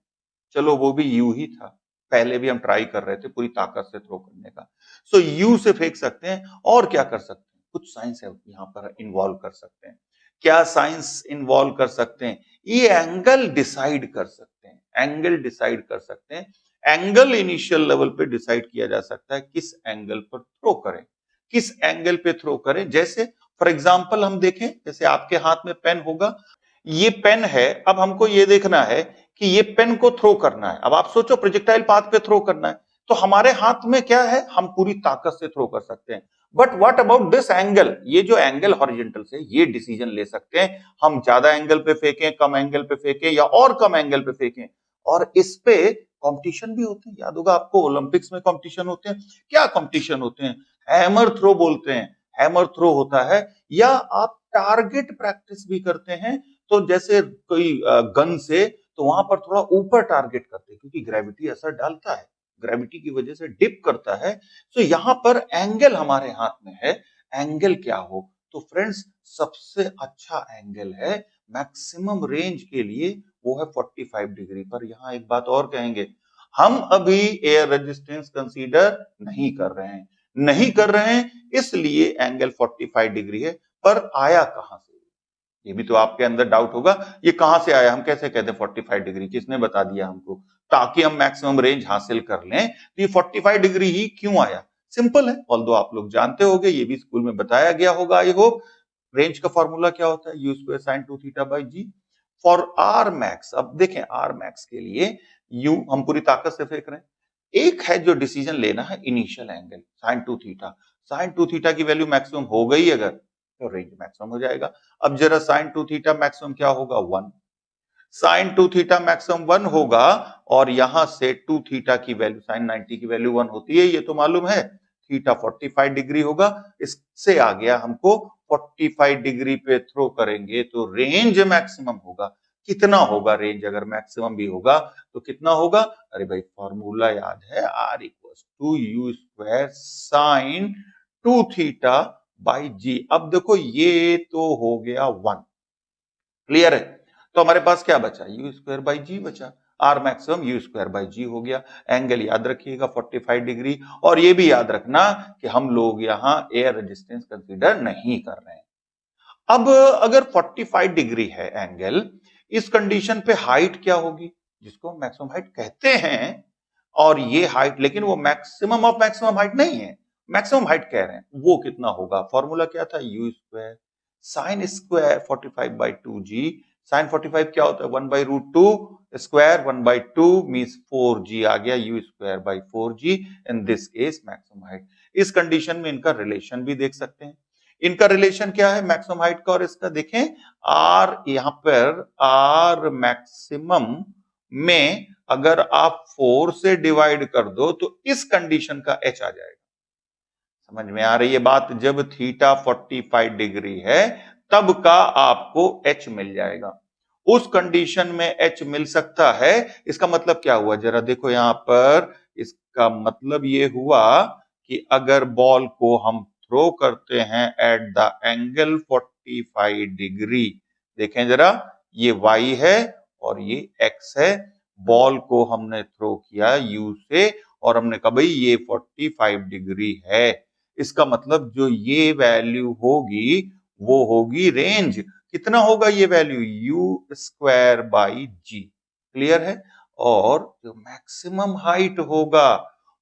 चलो वो भी यू ही था, पहले भी हम ट्राई कर रहे थे पूरी ताकत से थ्रो करने का। सो यू से फेंक सकते हैं, और क्या कर सकते हैं, कुछ साइंस है यहां पर इन्वॉल्व कर सकते हैं। क्या साइंस इन्वॉल्व कर सकते हैं, ये एंगल डिसाइड कर सकते हैं, एंगल डिसाइड कर सकते हैं। एंगल इनिशियल लेवल पे डिसाइड किया जा सकता है किस एंगल पर थ्रो करें, किस एंगल पे थ्रो करें। जैसे फॉर एग्जांपल हम देखें, जैसे आपके हाथ में पेन होगा, ये पेन है, अब हमको ये देखना है कि ये पेन को थ्रो करना है। अब आप सोचो प्रोजेक्टाइल पाथ पे थ्रो करना है, तो हमारे हाथ में क्या है, हम पूरी ताकत से थ्रो कर सकते हैं। But what about this angle, ये जो एंगल हॉरिजॉन्टल से, ये डिसीजन ले सकते हैं हम ज्यादा एंगल पे फेंकें, कम एंगल पे फेंकें, या और कम एंगल पे फेंकें। और इस पे कंपटीशन भी होते हैं, याद होगा आपको ओलंपिक्स में कंपटीशन होते हैं। क्या कंपटीशन होते हैं, हैमर थ्रो बोलते हैं, हैमर थ्रो होता है। या आप टारगेट प्रैक्टिस भी करते हैं, तो जैसे कोई गन से, तो वहां पर थोड़ा ऊपर टारगेट करते हैं क्योंकि ग्रेविटी असर डालता है, ग्रेविटी की वजह से डिप करता है। तो यहां पर एंगल हमारे हाथ में है, एंगल क्या हो, तो फ्रेंड्स सबसे अच्छा एंगल है मैक्सिमम रेंज के लिए, वो है 45 डिग्री पर। यहां एक बात और कहेंगे, हम अभी एयर रेजिस्टेंस कंसीडर नहीं कर रहे हैं, नहीं कर रहे हैं, इसलिए एंगल 45 डिग्री है। पर आया कहां से, ये भी तो आपके अंदर डाउट होगा, ये कहां से आया, हम कैसे कहते हैं 45 डिग्री, किसने बता दिया हमको, ताकि हम मैक्सिमम रेंज हासिल कर लें, तो ये 45 डिग्री ही क्यों आया। सिंपल है, ऑल्दो आप लोग जानते होंगे, ये भी स्कूल में बताया गया होगा आई होप। रेंज का फॉर्मूला क्या होता है, u square sine 2 theta by g for R max. अब देखें आर मैक्स के लिए यू हम पूरी ताकत से फेंक रहे हैं, एक है जो डिसीजन लेना है initial angle sine 2 theta, sine 2 theta की वैल्यू मैक्सिमम हो गई अगर, तो रेंज मैक्सिमम हो जाएगा। अब जरा साइन 2 थीटा मैक्सिमम क्या होगा, 1, साइन 2 थीटा मैक्सिमम 1 होगा, और यहां से 2 थीटा की वैल्यू साइन 90 की वैल्यू 1 होती है, ये तो मालूम है। थीटा 45 डिग्री होगा, इससे आ गया हमको 45 डिग्री पे थ्रो करेंगे तो रेंज मैक्सिमम होगा। कितना होगा रेंज, अगर मैक्सिमम भी होगा तो कितना होगा, अरे भाई फॉर्मूला याद है, R equals to u square sine 2 theta by g. अब देखो ये तो हो गया 1, क्लियर है, तो हमारे पास क्या बचा, यू स्क्वायर बाई जी बचा, R maximum u square by g हो गया। एंगल याद रखिएगा 45 डिग्री, और ये भी याद रखना कि हम लोग यहां एयर रेजिस्टेंस कंसीडर नहीं कर रहे हैं। अब अगर 45 डिग्री है एंगल, इस कंडीशन पे हाइट क्या होगी, जिसको हम मैक्सिमम हाइट कहते हैं, और ये हाइट, लेकिन वो मैक्सिमम ऑफ मैक्सिमम हाइट नहीं है, मैक्सिमम हाइट कह रहे हैं, वो कितना होगा, फॉर्मूला क्या था, u square sine square 45 by 2 g. Sine 45 क्या होता है, 1 by root 2 square, 1 by 2 means 4 g आ गया, u square by 4 g, in this case maximum height. इस कंडीशन में इनका रिलेशन भी देख सकते हैं, इनका रिलेशन क्या है मैक्सिमम हाइट का और इसका, देखें आर, यहां पर आर मैक्सिमम में अगर आप 4 से डिवाइड कर दो तो इस कंडीशन का एच आ जाएगा। समझ में आ रही है बात, जब थीटा 45 डिग्री है तब का आपको एच मिल जाएगा, उस कंडीशन में एच मिल सकता है। इसका मतलब क्या हुआ, जरा देखो यहां पर, इसका मतलब ये हुआ कि अगर बॉल को हम थ्रो करते हैं एट द एंगल 45 डिग्री, देखें जरा, ये y है और ये x है, बॉल को हमने थ्रो किया यू से और हमने कहा भाई ये 45 डिग्री है। इसका मतलब जो ये वैल्यू होगी वो होगी रेंज। कितना होगा ये value? U square by g. Clear है? और जो मैक्सिमम हाइट होगा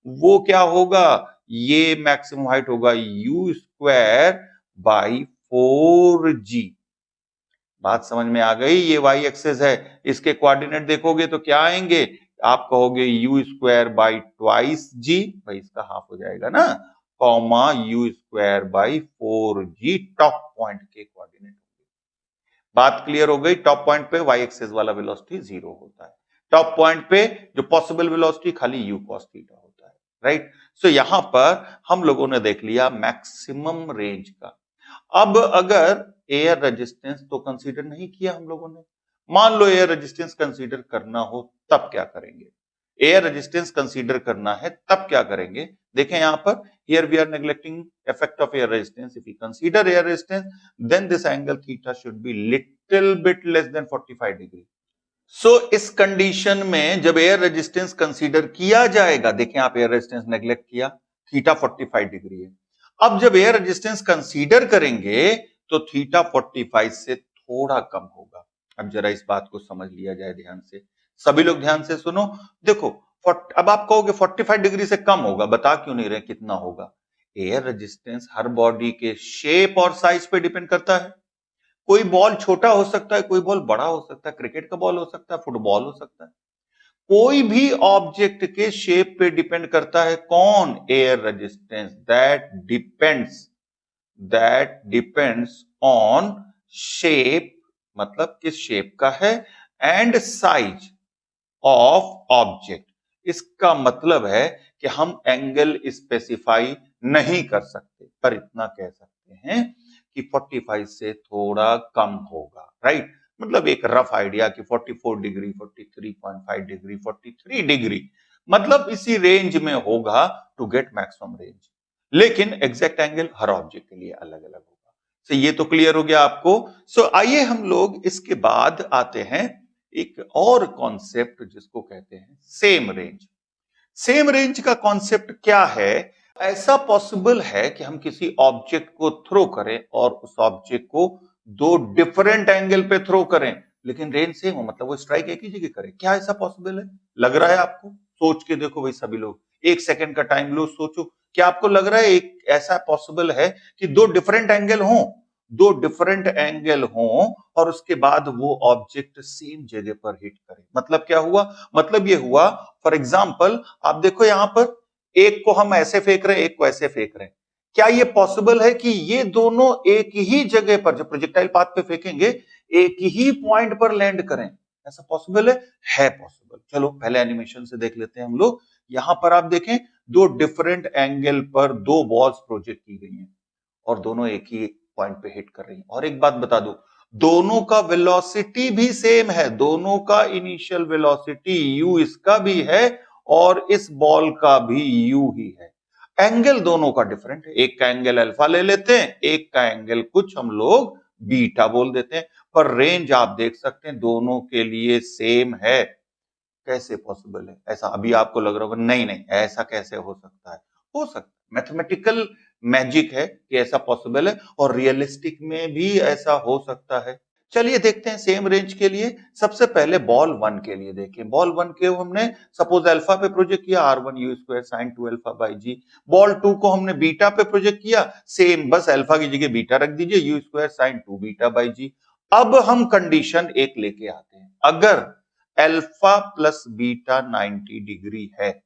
वो क्या होगा? ये मैक्सिमम हाइट होगा यू स्क्वायर बाई 4g। बात समझ में आ गई? ये वाई एक्सेस है, इसके कोऑर्डिनेट देखोगे तो क्या आएंगे? आप कहोगे यू स्क्वायर बाई ट्वाइस जी, भाई इसका हाफ हो जाएगा ना, comma you square by 4g top point के कोऑर्डिनेट। बात क्लियर हो गई? टॉप पॉइंट पे वाई एक्सेस वाला वेलोसिटी 0 होता है, टॉप पॉइंट पे जो पॉसिबल वेलोसिटी खाली यू कॉस थीटा होता है, राइट? सो यहां पर हम लोगों ने देख लिया मैक्सिमम रेंज का। अब अगर एयर रेजिस्टेंस तो कंसीडर नहीं किया हम लोगों ने, मान लो एयर रेजिस्टेंस कंसीडर करना हो तब क्या करेंगे? एयर रेजिस्टेंस कंसीडर करना है तब क्या करेंगे? देखें यहां पर, here we are neglecting effect of air resistance. If we consider air resistance, then this angle theta should be little bit less than 45 degree. So इस कंडीशन में जब एयर रेजिस्टेंस कंसीडर किया जाएगा, देखें आप एयर रेजिस्टेंस नेग्लेक्ट किया, theta 45 degree है। अब जब एयर रेजिस्टेंस कंसीडर करेंगे तो थीटा 45 से थोड़ा कम होगा। अब जरा इस बात को समझ लिया जाए ध्यान से, सभी लोग ध्यान से सुनो। देखो अब आप कहोगे 45 डिग्री से कम होगा, बता क्यों नहीं रहे कितना होगा? एयर रेजिस्टेंस हर बॉडी के शेप और साइज पे डिपेंड करता है। कोई बॉल छोटा हो सकता है, कोई बॉल बड़ा हो सकता है, क्रिकेट का बॉल हो सकता है, फुटबॉल हो सकता है। कोई भी ऑब्जेक्ट के शेप पे डिपेंड करता है कौन? Air resistance. That depends on shape, मतलब किस शेप का है, एंड साइज ऑफ ऑब्जेक्ट। इसका मतलब है कि हम एंगल स्पेसिफाई नहीं कर सकते, पर इतना कह सकते हैं कि 45 से थोड़ा कम होगा, राइट? मतलब एक रफ आइडिया कि 44 डिग्री, 43.5 डिग्री, 43 डिग्री, मतलब इसी रेंज में होगा टू गेट मैक्सिमम रेंज। लेकिन एग्जैक्ट एंगल हर ऑब्जेक्ट के लिए अलग अलग होगा। तो ये तो क्लियर हो गया आपको। सो आइए हम लोग इसके बाद आते हैं एक और कॉन्सेप्ट जिसको कहते हैं सेम रेंज। सेम रेंज का कॉन्सेप्ट क्या है? ऐसा पॉसिबल है कि हम किसी ऑब्जेक्ट को थ्रो करें और उस ऑब्जेक्ट को दो डिफरेंट एंगल पे थ्रो करें, लेकिन रेंज सेम हो, मतलब वो स्ट्राइक एक ही जगह करे। क्या ऐसा पॉसिबल है? लग रहा है आपको? सोच के देखो भाई सभी लोग, 1 सेकंड का टाइम लो, सोचो। क्या आपको लग रहा है एक ऐसा पॉसिबल है कि दो डिफरेंट एंगल हों, दो डिफरेंट एंगल हों और उसके बाद वो ऑब्जेक्ट सेम जगह पर हिट करे? मतलब क्या हुआ? मतलब ये हुआ, फॉर एग्जाम्पल आप देखो यहां पर, एक को हम ऐसे फेंक रहे हैं, एक को ऐसे फेंक रहे हैं। क्या ये पॉसिबल है कि ये दोनों एक ही जगह पर जब प्रोजेक्टाइल पाथ पे फेंकेंगे एक ही पॉइंट पर लैंड करें? ऐसा पॉसिबल है? है पॉसिबल। चलो पहले एनिमेशन से देख लेते हैं हम लोग। यहां पर आप देखें, दो डिफरेंट एंगल पर दो बॉल्स प्रोजेक्ट की गई हैं और दोनों एक ही पॉइंट पे हिट कर रही हैं। और एक बात बता दूं, दोनों का वेलोसिटी भी सेम है, दोनों का इनिशियल वेलोसिटी u इसका भी है और इस बॉल का भी u ही है। एंगल दोनों का डिफरेंट है, एक का एंगल अल्फा ले लेते हैं, एक का एंगल कुछ हम लोग बीटा बोल देते हैं, पर रेंज आप देख सकते हैं दोनों के लिए सेम है। कैसे पॉसिबल है ऐसा? अभी आपको लग रहा होगा नहीं नहीं ऐसा कैसे हो सकता है। हो सकता है, मैथमेटिकल मैजिक है कि ऐसा पॉसिबल है, और रियलिस्टिक में भी ऐसा हो सकता है। चलिए देखते हैं सेम रेंज के लिए। सबसे पहले बॉल 1 के लिए देखें। बॉल 1 के हमने सपोज अल्फा पे प्रोजेक्ट किया, r1 u square sine 2 alpha by g. Ball 2 को हमने बीटा पे प्रोजेक्ट किया, सेम, बस अल्फा की जगह बीटा रख दीजिए, u square sine 2 beta by g. अब हम कंडीशन एक लेके आते हैं, अगर अल्फा प्लस बीटा 90 डिग्री है,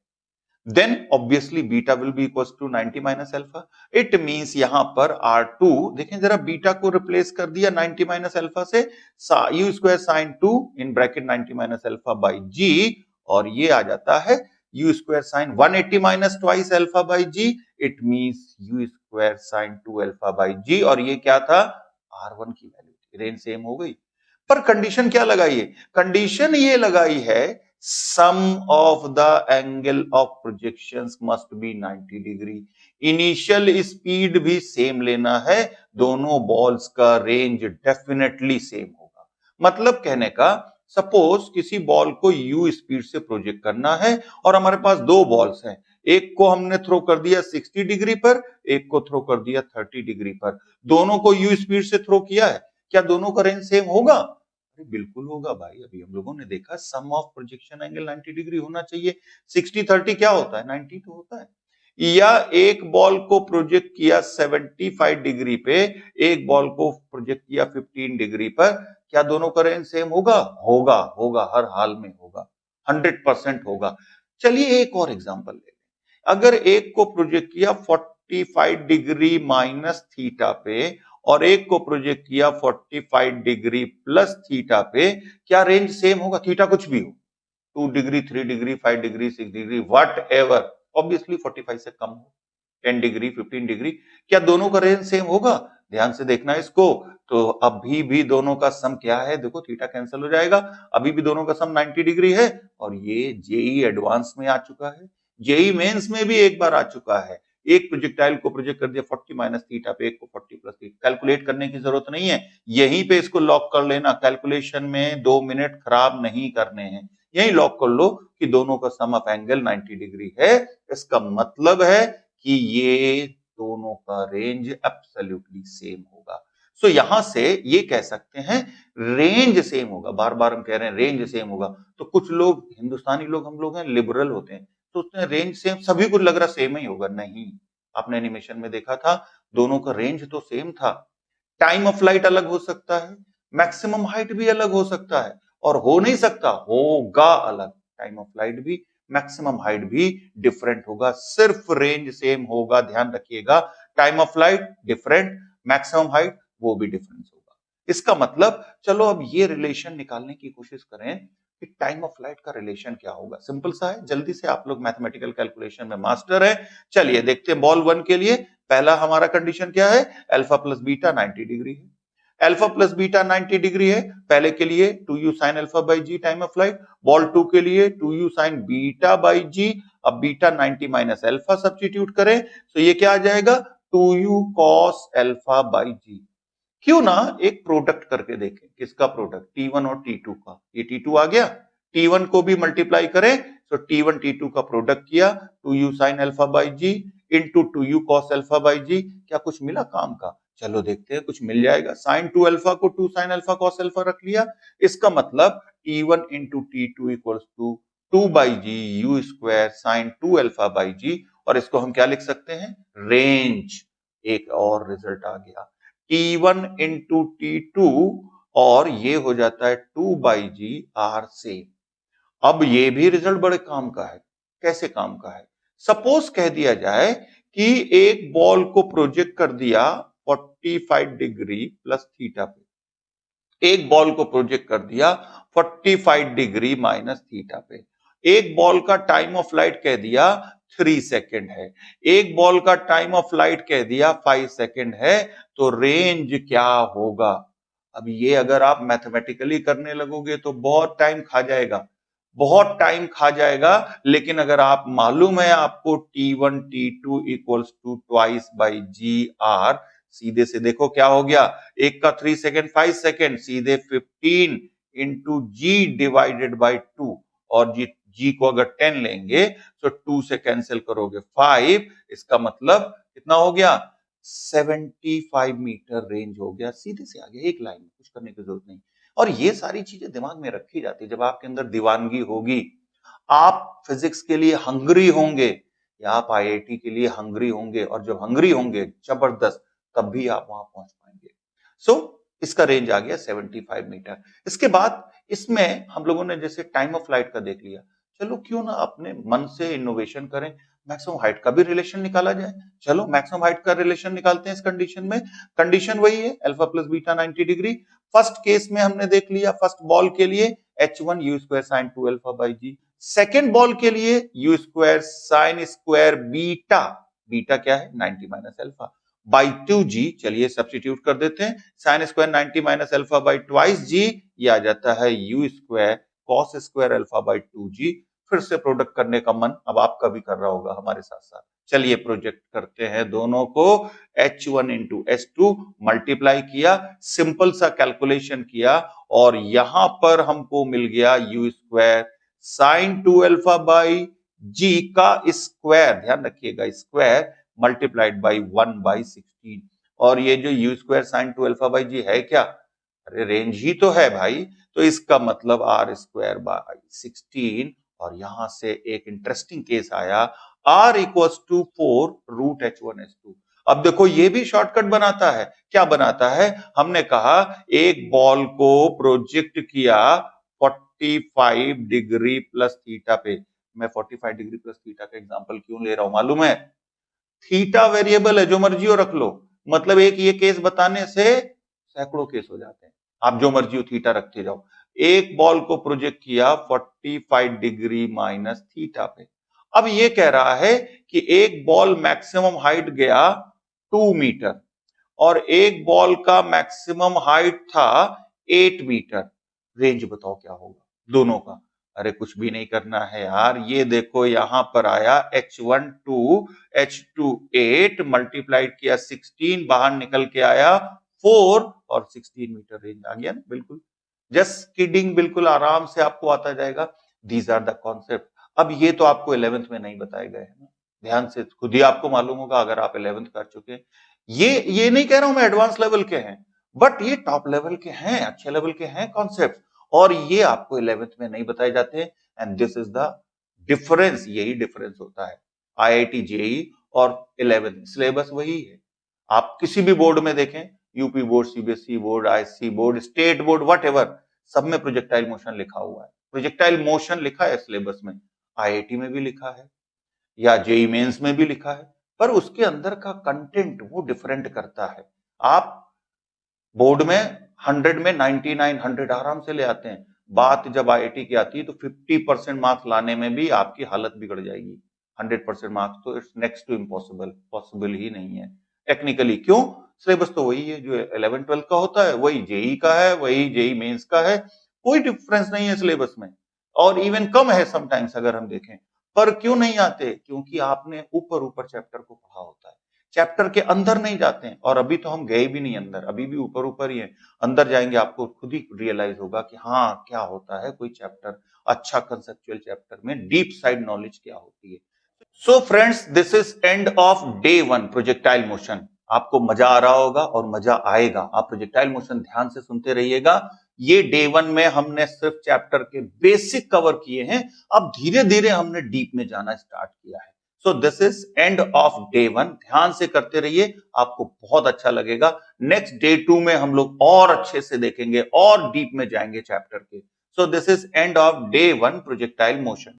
then obviously beta will be equals to 90 minus alpha. It means यहां पर R2, देखें जरा, बीटा को रिप्लेस कर दिया 90 माइनस अल्फा से, u square sine 2 in bracket 90 minus alpha by g, और ये आ जाता है u square sine 180 minus twice alpha by g. It means u square sine 2 alpha by g, और ये क्या था? R1 की वैल्यू। रेंज सेम हो गई, पर कंडीशन क्या लगाई है? कंडीशन ये लगाई है sum of the angle of projections must be 90 degree. Initial speed भी सेम लेना है, दोनों बॉल्स का रेंज डेफिनेटली सेम होगा। मतलब कहने का सपोज किसी बॉल को u स्पीड से प्रोजेक्ट करना है और हमारे पास दो बॉल्स हैं, एक को हमने थ्रो कर दिया 60 डिग्री पर, एक को थ्रो कर दिया 30 डिग्री पर। दोनों को u स्पीड से थ्रो किया है, क्या दोनों का रेंज सेम होगा? अरे बिल्कुल होगा भाई, अभी हम लोगों ने देखा सम ऑफ प्रोजेक्शन एंगल 90 डिग्री होना चाहिए। 60-30 क्या होता है? 90 तो होता है। या एक बॉल को प्रोजेक्ट किया 75 डिग्री पे, एक बॉल को प्रोजेक्ट किया 15 डिग्री पर, क्या दोनों का रेंज सेम होगा? होगा, होगा, हर हाल में होगा, 100% होगा। चलिए एक और एग्जांपल ले लें। अगर एक को प्रोजेक्ट किया 45 डिग्री माइनस थीटा पे और एक को प्रोजेक्ट किया 45 डिग्री प्लस थीटा पे, क्या रेंज सेम होगा? थीटा कुछ भी हो, 2 degree, 3 degree, 5 degree, 6 degree, what ever, obviously 45 से कम हो, 10 डिग्री, 15 डिग्री, क्या दोनों का रेंज सेम होगा? ध्यान से देखना इसको। तो अभी भी दोनों का सम क्या है? देखो थीटा कैंसिल हो जाएगा, अभी भी दोनों का सम 90 डिग्री है। और ये जेई एडवांस में आ चुका है, जेई मेंस में भी एक बार आ चुका है। एक प्रोजेक्टाइल को प्रोजेक्ट कर दिया 40 माइनस थीटा पे, एक को 40 प्लस थीटा। कैलकुलेट करने की जरूरत नहीं है, यहीं पे इसको लॉक कर लेना। कैलकुलेशन में 2 मिनट खराब नहीं करने हैं, यही लॉक कर लो कि दोनों का सम ऑफ एंगल 90 डिग्री है। इसका मतलब है कि ये दोनों का रेंज एब्सोल्युटली सेम होगा। सो यहां से ये कह सकते हैं रेंज सेम होगा। बार बार हम कह रहे हैं रेंज सेम होगा, तो कुछ लोग, हिंदुस्तानी लोग हम लोग हैं, लिबरल होते हैं, सोचते हैं रेंज सेम, सभी को लग रहा सेम ही होगा। नहीं, आपने एनिमेशन में देखा था दोनों का रेंज तो सेम था। टाइम ऑफ फ्लाइट अलग हो सकता है, मैक्सिमम हाइट भी अलग हो सकता है, और हो नहीं सकता, होगा अलग। टाइम ऑफ फ्लाइट भी, मैक्सिमम हाइट भी डिफरेंट होगा, सिर्फ रेंज सेम होगा। ध्यान रखिएगा, time of flight different, maximum height वो भी डिफरेंस होगा। इसका मतलब चलो अब ये रिलेशन निकालने की कोशिश करें कि टाइम ऑफ फ्लाइट का रिलेशन क्या होगा। सिंपल सा है, जल्दी से, आप लोग मैथमेटिकल कैलकुलेशन में मास्टर है। चलिए देखते हैं बॉल वन के लिए। पहला हमारा कंडीशन क्या है? अल्फा प्लस बीटा 90 डिग्री है। अल्फा प्लस बीटा 90 डिग्री है, पहले के लिए 2u sin alpha by g time of flight. Ball 2 के लिए 2u sin beta by g. अब बीटा 90 माइनस अल्फा सब्स्टिट्यूट करें तो ये क्या आ जाएगा? 2u cos अल्फा बाई जी। क्यों ना एक प्रोडक्ट करके देखें। किसका प्रोडक्ट? T1 और T2 का। ये T2 आ गया, T1 को भी मल्टीप्लाई करें तो T1 T2 का प्रोडक्ट किया 2u sin alpha by g into 2u cos alpha by g. क्या कुछ मिला काम का? चलो देखते हैं, कुछ मिल जाएगा। sin 2 अल्फा को 2 sin अल्फा cos अल्फा रख लिया। इसका मतलब T1 into T2 equals to 2 by g u square sin 2 alpha by g. और इसको हम क्या लिख सकते हैं? रेंज। एक और रिजल्ट आ गया, T1 इंटू T2, और ये हो जाता है 2 बाई जी आर सेम। अब ये भी रिजल्ट बड़े काम का है। कैसे काम का है? सपोज कह दिया जाए कि एक बॉल को प्रोजेक्ट कर दिया 45 डिग्री प्लस थीटा पे, एक बॉल को प्रोजेक्ट कर दिया 45 डिग्री माइनस थीटा पे। एक बॉल का टाइम ऑफ फ्लाइट कह दिया 3 सेकेंड है, एक बॉल का टाइम ऑफ फ्लाइट कह दिया 5 सेकेंड है। तो रेंज क्या होगा? अब ये अगर आप मैथमेटिकली करने लगोगे तो बहुत टाइम खा जाएगा, बहुत टाइम खा जाएगा। लेकिन अगर आप, मालूम है आपको T1 T2 equals to twice by g R, सीधे से देखो क्या हो गया, एक का 3 सेकेंड 5 सेकेंड, सीधे 15 इंटू जी डिवाइडेड बाई 2। और जी को अगर 10 लेंगे तो 2 से कैंसिल करोगे 5, इसका मतलब कितना हो गया? 75 मीटर रेंज हो गया। सीधे से आ गया, एक लाइन में, कुछ करने की जरूरत नहीं। और ये सारी चीजें दिमाग में रखी जाती है जब आपके अंदर दीवानगी होगी, आप फिजिक्स के लिए हंग्री होंगे, या आप आईआईटी के लिए हंग्री होंगे, और जब हंग्री होंगे जबरदस्त, तब भी आप वहां पहुंच पाएंगे। सो इसका रेंज आ गया 75 मीटर। इसके बाद इसमें हम लोगों ने जैसे टाइम ऑफ फ्लाइट का देख लिया, चलो क्यों ना अपने मन से इनोवेशन करें, मैक्सिमम हाइट का भी रिलेशन निकाला जाए। चलो मैक्सिमम हाइट का रिलेशन निकालते हैं इस कंडीशन में। कंडीशन वही है, alpha plus beta 90 degree. First case में हमने देख लिया, फर्स्ट बॉल के लिए h1 u square sine 2 alpha by g. Second ball के लिए u square sine square beta, beta क्या है? 90 माइनस अल्फा बाई 2g। चलिए सब्स्टिट्यूट कर देते हैं, sine square 90 minus alpha by twice g, ये आ जाता है u square cos square alpha by 2g। फिर से प्रोडक्ट करने का मन अब आपका भी कर रहा होगा हमारे साथ साथ। चलिए प्रोजेक्ट करते हैं दोनों को, H1 इंटू H2 मल्टीप्लाई किया, सिंपल सा कैलकुलेशन किया और यहां पर हमको मिल गया u square sine 2 alpha by g का स्क्वायर, ध्यान रखिएगा स्क्वायर मल्टीप्लाइड बाई 1/16। और ये जो u square sine 2 alpha by g है क्या, अरे रेंज ही तो है भाई, तो इसका मतलब r स्क्वायर बाई 16। और यहां से एक इंटरेस्टिंग केस आया, r equals to 4 root H1H2। अब देखो ये भी शॉर्टकट बनाता है, क्या बनाता है, हमने कहा एक बॉल को प्रोजेक्ट किया 45 डिग्री प्लस थीटा पे। मैं 45 डिग्री प्लस थीटा का एग्जांपल क्यों ले रहा हूं मालूम है, थीटा वेरिएबल है, जो मर्जी हो रख लो, मतलब एक ये केस बताने से सैकड़ों केस हो जाते हैं, आप जो मर्जी हो थीटा रखते जाओ। एक बॉल को प्रोजेक्ट किया 45 डिग्री माइनस थीटा पे। अब ये कह रहा है कि एक बॉल मैक्सिमम हाइट गया 2 मीटर और एक बॉल का मैक्सिमम हाइट था 8 मीटर, रेंज बताओ क्या होगा दोनों का। अरे कुछ भी नहीं करना है यार, ये देखो यहां पर आया H1 2 H2 8 मल्टीप्लाइड किया 16, बाहर निकल के आया 4 और 16 मीटर रेंज आ गया ना, बिल्कुल जस्ट किडिंग, बिल्कुल आराम से आपको आता जाएगा। These are the concept. अब ये तो आपको 11th में नहीं बताए गए हैं ना, ध्यान से खुद ही आपको मालूम होगा अगर आप 11th कर चुके हैं। ये नहीं कह रहा हूं मैं एडवांस लेवल के हैं, बट ये टॉप लेवल के हैं, अच्छे लेवल के हैं कॉन्सेप्ट, और ये आपको 11th में नहीं बताए जाते। And this is the difference, यही डिफरेंस होता है आईआईटी जेई और 11th सिलेबस वही है। आप किसी भी बोर्ड में देखें, UP board, CBSE board, ISC board, state board, whatever, सब में प्रोजेक्टाइल मोशन लिखा हुआ है, प्रोजेक्टाइल मोशन लिखा है सिलेबस में, आईआईटी में भी लिखा है या जेई मेंस में भी लिखा है, पर उसके अंदर का कंटेंट वो डिफरेंट करता है। आप बोर्ड में 100 में 99 100 आराम से ले आते हैं, बात जब आईआईटी की आती है तो 50% मार्क्स लाने में भी आपकी हालत बिगड़ जाएगी। 100% मार्क्स तो it's next to impossible, possible ही नहीं है टेक्निकली। क्यों, सिलेबस तो वही है जो 11 12 का होता है, वही जेई का है, वही जेई मेंस का है, कोई डिफरेंस नहीं है सिलेबस में, और इवन कम है समटाइम्स अगर हम देखें। पर क्यों नहीं आते, क्योंकि आपने ऊपर ऊपर चैप्टर को पढ़ा होता है, चैप्टर के अंदर नहीं जाते हैं। और अभी तो हम गए भी नहीं अंदर, अभी भी ऊपर ऊपर ही है, अंदर जाएंगे आपको खुद ही रियलाइज होगा कि हाँ क्या होता है कोई चैप्टर, अच्छा कंसेप्चुअल चैप्टर में डीप साइड नॉलेज क्या होती है। So friends, this is end of day 1 projectile motion. आपको मजा आ रहा होगा और मजा आएगा, आप प्रोजेक्टाइल मोशन ध्यान से सुनते रहिएगा। ये डे 1 में हमने सिर्फ चैप्टर के बेसिक कवर किए हैं, अब धीरे धीरे हमने डीप में जाना स्टार्ट किया है। So this is end of day 1, ध्यान से करते रहिए, आपको बहुत अच्छा लगेगा। नेक्स्ट डे 2 में हम लोग और अच्छे से देखेंगे और डीप में जाएंगे चैप्टर के। So this is end of day 1 projectile motion.